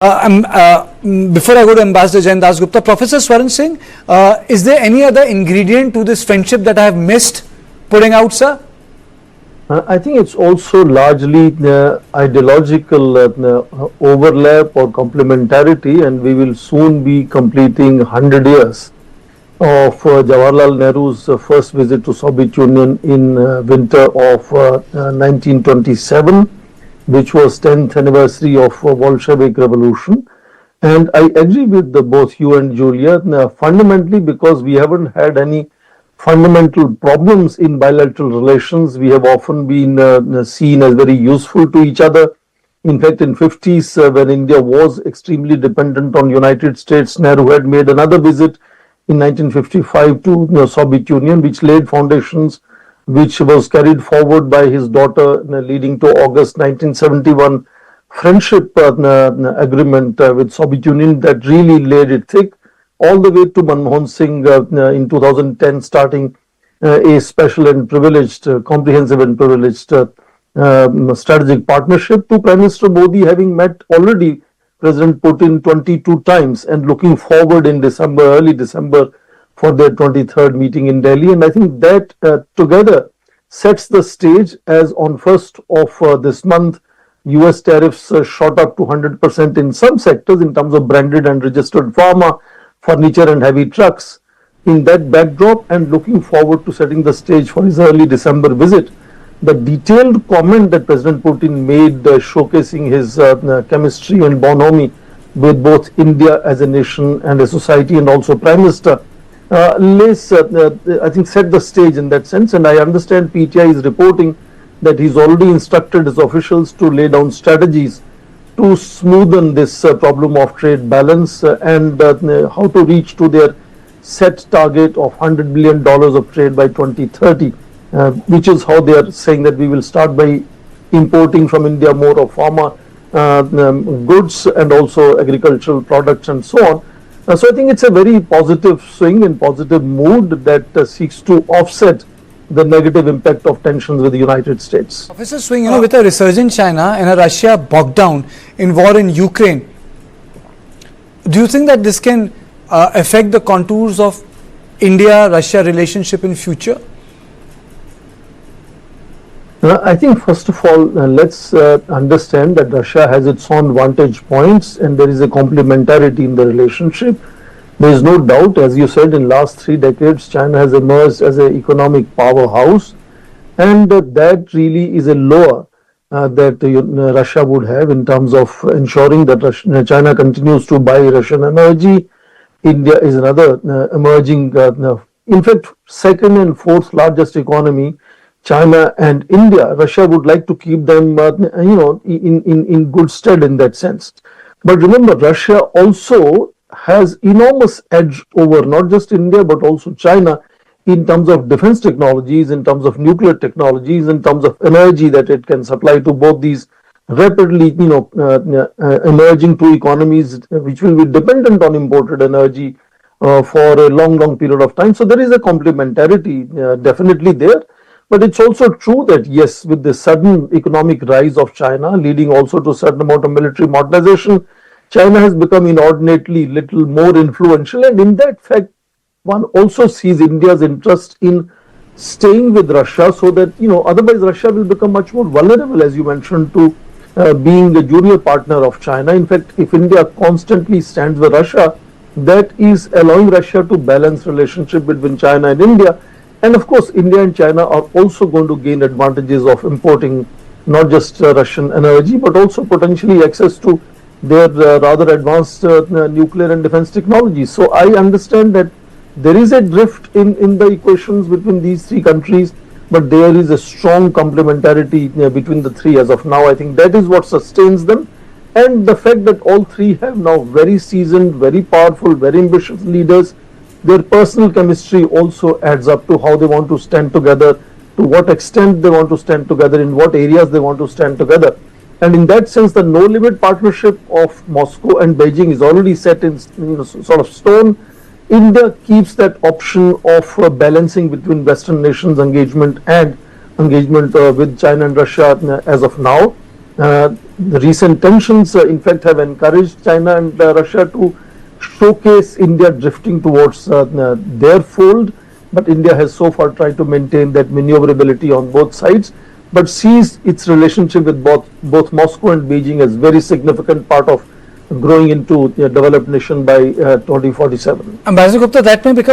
Before I go to Ambassador Jain Das Gupta, Professor Swaran Singh, is there any other ingredient to this friendship that I have missed putting out, sir? I think it's also largely the ideological overlap or complementarity, and we will soon be completing 100 years of Jawaharlal Nehru's first visit to Soviet Union in winter of 1927, which was 10th anniversary of Bolshevik Revolution. And I agree with both you and Julia, fundamentally because we haven't had any fundamental problems in bilateral relations. We have often been seen as very useful to each other. In fact, in 50s, when India was extremely dependent on United States, Nehru had made another visit in 1955 to Soviet Union, which laid foundations, which was carried forward by his daughter, leading to August 1971 friendship agreement with Soviet Union that really laid it thick, all the way to Manmohan Singh in 2010 starting a special and privileged, comprehensive and privileged strategic partnership, to Prime Minister Modi having met already President Putin 22 times and looking forward in December, early December, for their 23rd meeting in Delhi. And I think that together sets the stage, as on 1st of this month, US tariffs shot up to 100% in some sectors in terms of branded and registered pharma, furniture and heavy trucks. In that backdrop, and looking forward to setting the stage for his early December visit, the detailed comment that President Putin made showcasing his chemistry and bonhomie with both India as a nation and a society, and also Prime Minister, I think set the stage in that sense. And I understand PTI is reporting that he's already instructed his officials to lay down strategies to smoothen this problem of trade balance and how to reach to their set target of $100 billion of trade by 2030, which is how they are saying that we will start by importing from India more of pharma goods and also agricultural products and so on. So I think it's a very positive swing and positive mood that seeks to offset the negative impact of tensions with the United States. Professor Swing, with a resurgent China and a Russia bogged down in war in Ukraine, do you think that this can affect the contours of India-Russia relationship in future? I think first of all, let's understand that Russia has its own vantage points and there is a complementarity in the relationship. There is no doubt, as you said, in last 3 decades, China has emerged as an economic powerhouse, and that really is a lure that Russia would have in terms of ensuring that China continues to buy Russian energy. India is another emerging, in fact, second and fourth largest economy. China and India, Russia would like to keep them, in good stead in that sense. But remember, Russia also has enormous edge over not just India but also China in terms of defense technologies, in terms of nuclear technologies, in terms of energy that it can supply to both these rapidly, emerging two economies, which will be dependent on imported energy for a long period of time. So there is a complementarity definitely there. But it's also true that, yes, with the sudden economic rise of China, leading also to a certain amount of military modernization, China has become inordinately little more influential. And in that fact, one also sees India's interest in staying with Russia so that, otherwise Russia will become much more vulnerable, as you mentioned, to being the junior partner of China. In fact, if India constantly stands with Russia, that is allowing Russia to balance relationship between China and India. And of course, India and China are also going to gain advantages of importing not just Russian energy, but also potentially access to their rather advanced nuclear and defense technologies. So I understand that there is a drift in the equations between these 3 countries, but there is a strong complementarity between the 3 as of now. I think that is what sustains them. And the fact that all 3 have now very seasoned, very powerful, very ambitious leaders, their personal chemistry also adds up to how they want to stand together, to what extent they want to stand together, in what areas they want to stand together. And in that sense, the no-limit partnership of Moscow and Beijing is already set in sort of stone. India keeps that option of balancing between Western nations' engagement and engagement with China and Russia as of now. The recent tensions, in fact, have encouraged China and Russia to showcase India drifting towards their fold, but India has so far tried to maintain that maneuverability on both sides, but sees its relationship with both Moscow and Beijing as very significant part of growing into a developed nation by 2047. Ambassador Gupta, that may become